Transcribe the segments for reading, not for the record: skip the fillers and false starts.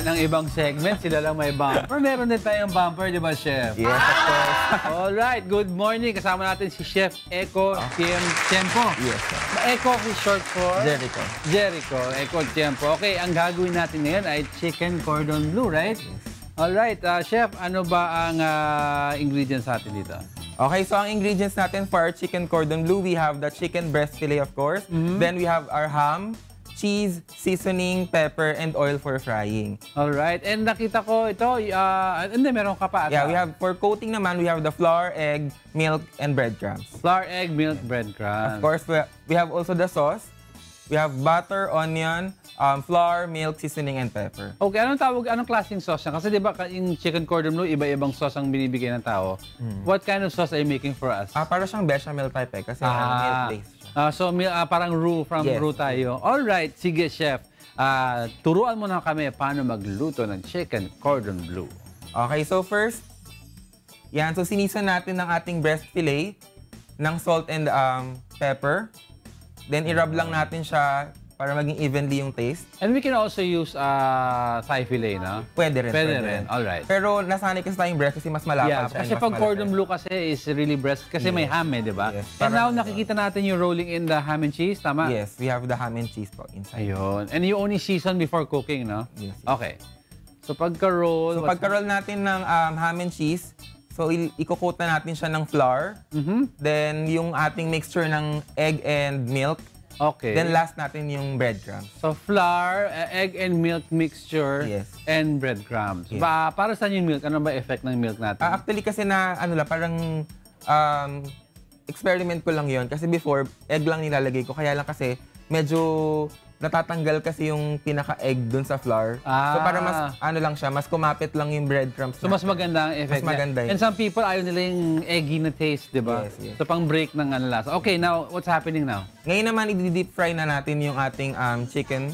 ng ibang segment, sila lang may bumper. Meron din tayong bumper, di ba, Chef? Yes, of course. Alright, good morning. Kasama natin si Chef Ecko Tiempo. Yes, sir. Ecko is short for? Jericho. Jericho, Ecko Tiempo. Okay, ang gagawin natin ngayon ay Chicken Cordon Bleu, right? Yes. Alright, Chef, ano ba ang ingredients natin dito? Okay, so ang ingredients natin for our Chicken Cordon Bleu, we have the chicken breast fillet, of course. Then we have our ham, cheese, seasoning, pepper, and oil for frying. Alright, and nakita ko ito, hindi, meron ka pa. Yeah, we have, for coating naman, we have the flour, egg, milk, and breadcrums. Flour, egg, milk, breadcrumbs. Of course, we have also the sauce. We have butter, onion, flour, milk, seasoning, and pepper. Okay, anong klaseng sauce yan? Kasi di ba yung chicken cordon bleu, iba-ibang sauce ang binibigay ng tao. What kind of sauce are you making for us? Para siyang bechamel type kasi milk-based siya. So, parang roux, roux tayo. Alright, sige, Chef. Turuan mo na kami paano magluto ng chicken cordon bleu. Okay, so first, yan. So, sinison natin ng ating breast fillet ng salt and pepper. Then, i-rub lang natin siya para maging evenly yung taste. And we can also use thigh fillet, no? Pwede rin. Pwede rin. Alright. Pero nasanay kasi tayong breast kasi mas malapad siya. Kasi pag cordon bleu kasi is really breast kasi may ham di ba? Yes. And now nakikita natin yung rolling in the ham and cheese, tama? Yes, we have the ham and cheese po inside. Ayun. And you only season before cooking, no? Yes. Okay. So pagka-roll... So pagka-roll natin ng ham and cheese, so i-coat na natin siya ng flour. Then yung ating mixture ng egg and milk. Okay. Then last natin yung breadcrumbs. So flour, egg and milk mixture, and breadcrumbs. Yes. Para saan yung milk? Ano ba effect ng milk natin? Actually kasi parang experiment ko lang yon kasi before egg lang nilalagay ko kaya lang kasi medyo natatanggal kasi yung pinaka-egg dun sa flour. So para mas lang siya, mas kumapit lang yung breadcrumbs. So mas maganda ang effect. Mas maganda And some people ayaw nila yung eggy na taste, di ba? Yes. So pang break ng lasa. Okay, now what's happening now? Ngayon naman i-deep fry na natin yung ating chicken.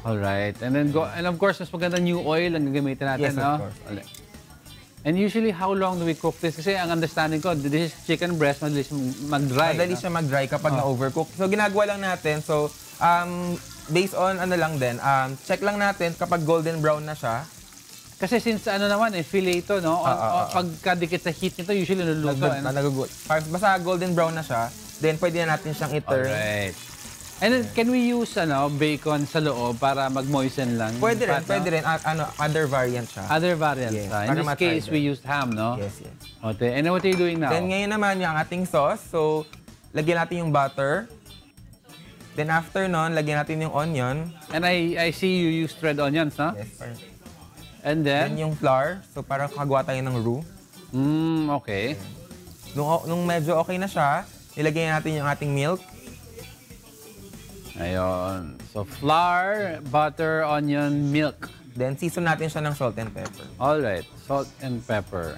Alright. And then and of course mas maganda new oil ang gagamitin natin, yes, no? Of course. And usually, how long do we cook this? Kasi ang understanding ko, this is chicken breast, madali siya mag-dry. Madali siya mag-dry kapag na-overcook. So, ginagawa lang natin. So, based on check lang natin kapag golden brown na siya. Kasi since fillet ito, no? Pagkadikit sa heat nito, usually naluluto. Basta golden brown na siya, then pwede na natin siyang i-turn. Alright. And then, can we use bacon sa loob para mag-moisten lang? Pwede rin. Other variant siya. Other variant. Yes, In this case, we used ham, no? Yes. Okay. And what are you doing now? Then ngayon naman yung ating sauce. So, lagyan natin yung butter. Then after nun, lagyan natin yung onion. And I see you use red onions, no? Yes. And then? Then yung flour. So, para kagawa tayo ng roux. Okay. Nung medyo okay na siya, nilagyan natin yung ating milk. Ayun. So, flour, butter, onion, milk. Then, season natin siya ng salt and pepper. Alright. Salt and pepper.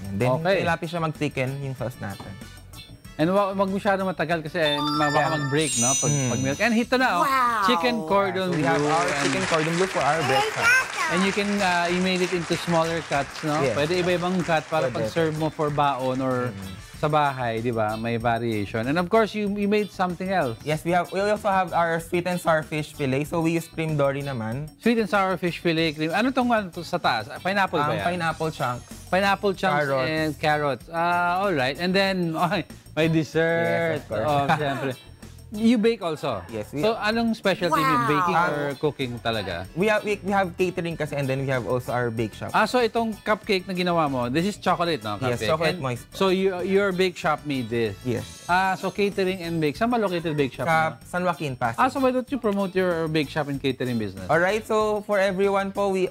And then, ilapis siya mag-thicken yung sauce natin. And wag masyado matagal kasi baka mag-break, no? Pag milk. And ito na, chicken cordon bleu. We have our chicken cordon bleu for our breakfast. And you can, you made it into smaller cuts, no? Yes. Pwede iba-ibang cut para pag-serve mo for baon or sa bahay, di ba? May variation. And of course, you made something else. Yes, we also have our sweet and sour fish fillet. So we use cream dory naman. Sweet and sour fish fillet cream. Ano tong sa taas? Pineapple ba yan? Pineapple chunks. Pineapple chunks carrots. And carrots. All right. And then, may dessert. Yes, of course. Siyempre. You bake also? Yes. So, anong specialty niyo? Baking or cooking talaga? We have catering kasi and then we have also our bake shop. So itong cupcake na ginawa mo, this is chocolate, no? Cupcake. Yes, chocolate moist. So your bake shop made this? Yes. So catering and bake. Saan ba located bake shop? Sa San Joaquin, Pasig. So why don't you promote your bake shop and catering business? Alright, so for everyone po, we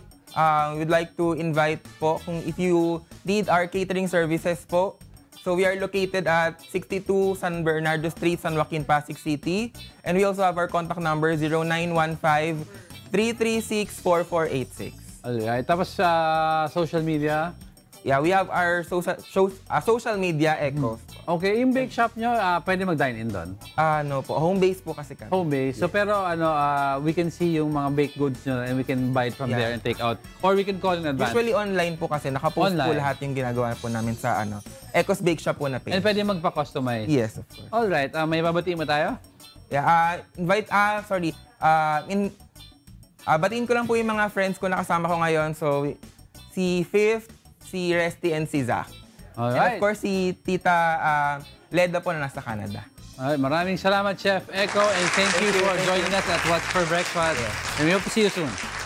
would like to invite po kung if you need our catering services po. So we are located at 62 San Bernardo Street, San Joaquin, Pasig City. And we also have our contact number 0915-336-4486. Alright. Tapos social media? Yeah, we have our social media Ecko. Okay, yung bake shop nyo, pwede mag-dine-in doon? No po, home base po kasi kami. Home base. So pero we can see yung mga baked goods nyo and we can buy it from there and take out. Or we can call in advance. Usually online po kasi, nakapost po lahat yung ginagawa po namin sa Ecko's Bake Shop po na page. And pwede magpa-customize? Yes, of course. Alright, may babatiin mo tayo? Yeah, Batiin ko lang po yung mga friends ko na kasama ko ngayon. So, si Fifth, si Resty, and si Zach. And of course, si Tita Leda po na nasa Canada. Maraming salamat, Chef Ecko, and thank you for joining us at What's for Breakfast. And we hope to see you soon.